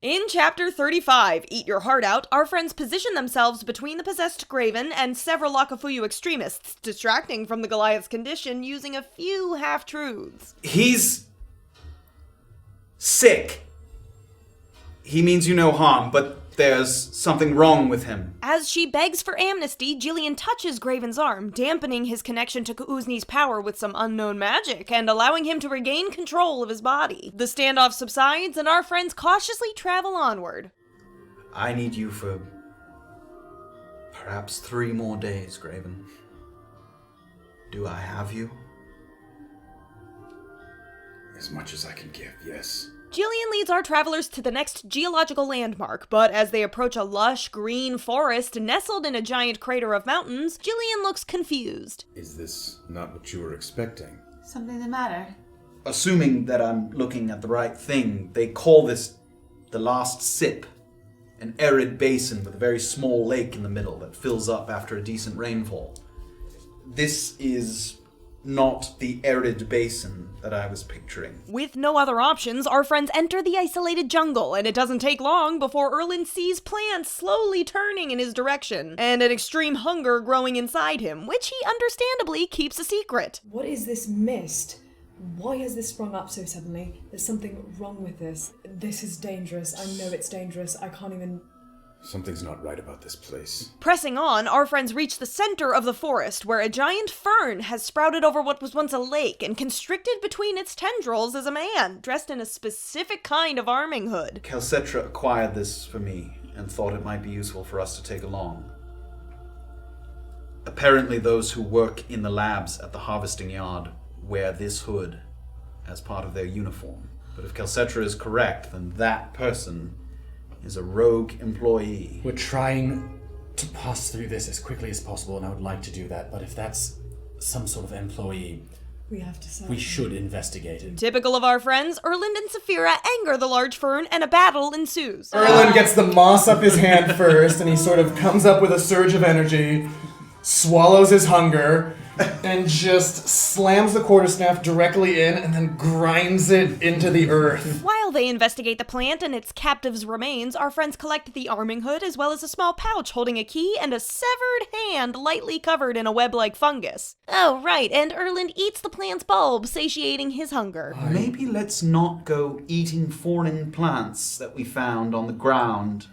In Chapter 35, Eat Your Heart Out, our friends position themselves between the possessed Graven and several Lakafuyu extremists, distracting from the Goliath's condition using a few half-truths. He's sick. He means you no harm, but there's something wrong with him. As she begs for amnesty, Jillian touches Graven's arm, dampening his connection to Kuuzni's power with some unknown magic and allowing him to regain control of his body. The standoff subsides, and our friends cautiously travel onward. I need you for perhaps 3 more days, Graven. Do I have you? As much as I can give, yes. Jillian leads our travelers to the next geological landmark, but as they approach a lush, green forest nestled in a giant crater of mountains, Jillian looks confused. Is this not what you were expecting? Something the matter? Assuming that I'm looking at the right thing, they call this the Last Sip. An arid basin with a very small lake in the middle that fills up after a decent rainfall. This is not the arid basin that I was picturing. With no other options, our friends enter the isolated jungle, and it doesn't take long before Erland sees plants slowly turning in his direction, and an extreme hunger growing inside him, which he understandably keeps a secret. What is this mist? Why has this sprung up so suddenly? There's something wrong with this. This is dangerous. I know it's dangerous. I can't even... Something's not right about this place. Pressing on, our friends reach the center of the forest, where a giant fern has sprouted over what was once a lake, and constricted between its tendrils is a man, dressed in a specific kind of arming hood. Calcetra acquired this for me, and thought it might be useful for us to take along. Apparently those who work in the labs at the harvesting yard wear this hood as part of their uniform. But if Calcetra is correct, then that person is a rogue employee. We're trying to pass through this as quickly as possible, and I would like to do that, but if that's some sort of employee, we have to search. we should investigate it. Typical of our friends, Erland and Safira anger the large fern, and a battle ensues. Erland gets the moss up his hand first, and he sort of comes up with a surge of energy, swallows his hunger, and just slams the quarterstaff directly in and then grinds it into the earth. While they investigate the plant and its captive's remains, our friends collect the arming hood as well as a small pouch holding a key and a severed hand lightly covered in a web-like fungus. Oh, right, and Erland eats the plant's bulb, satiating his hunger. Maybe let's not go eating foreign plants that we found on the ground.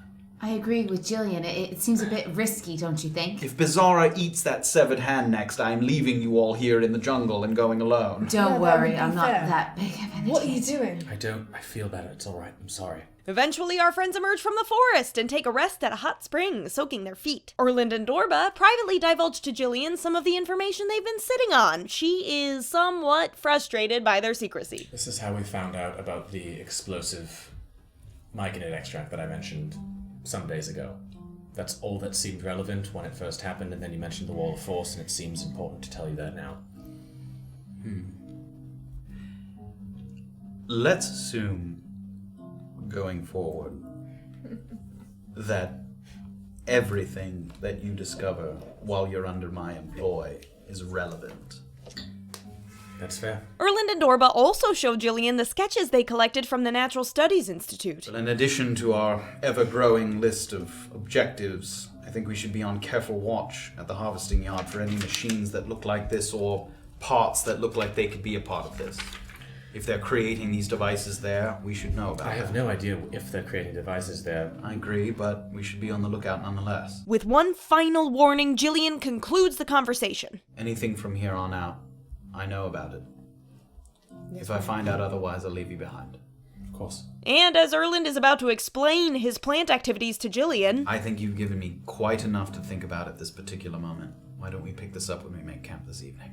I agree with Jillian. It seems a bit risky, don't you think? If Beezaura eats that severed hand next, I'm leaving you all here in the jungle and going alone. Don't worry, I'm not that big of an What are you idiot. doing? I feel better. It's alright. I'm sorry. Eventually, our friends emerge from the forest and take a rest at a hot spring, soaking their feet. Erland and Orba privately divulge to Jillian some of the information they've been sitting on. She is somewhat frustrated by their secrecy. This is how we found out about the explosive myconid extract that I mentioned some days ago. That's all that seemed relevant when it first happened, and then you mentioned the Wall of Force, and it seems important to tell you that now. Let's assume, going forward, that everything that you discover while you're under my employ is relevant. That's fair. Erland and Orba also show Jillian the sketches they collected from the Natural Studies Institute. But in addition to our ever-growing list of objectives, I think we should be on careful watch at the harvesting yard for any machines that look like this or parts that look like they could be a part of this. If they're creating these devices there, we should know about it. I have no idea if they're creating devices there. I agree, but we should be on the lookout nonetheless. With one final warning, Jillian concludes the conversation. Anything from here on out, I know about it. If I find out otherwise, I'll leave you behind. Of course. And as Erland is about to explain his plant activities to Jillian... I think you've given me quite enough to think about at this particular moment. Why don't we pick this up when we make camp this evening?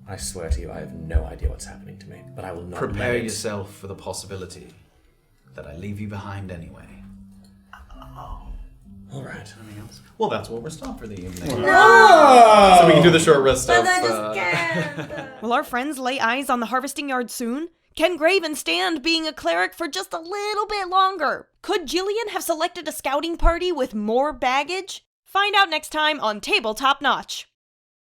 I swear to you, I have no idea what's happening to me, but I will not Prepare let it. yourself for the possibility that I leave you behind anyway. All right. Anything else? Well, that's where we're stopped for the evening. Oh! So we can do the short rest stuff. Will our friends lay eyes on the harvesting yard soon? Can Graven stand being a cleric for just a little bit longer? Could Jillian have selected a scouting party with more baggage? Find out next time on Tabletop Notch.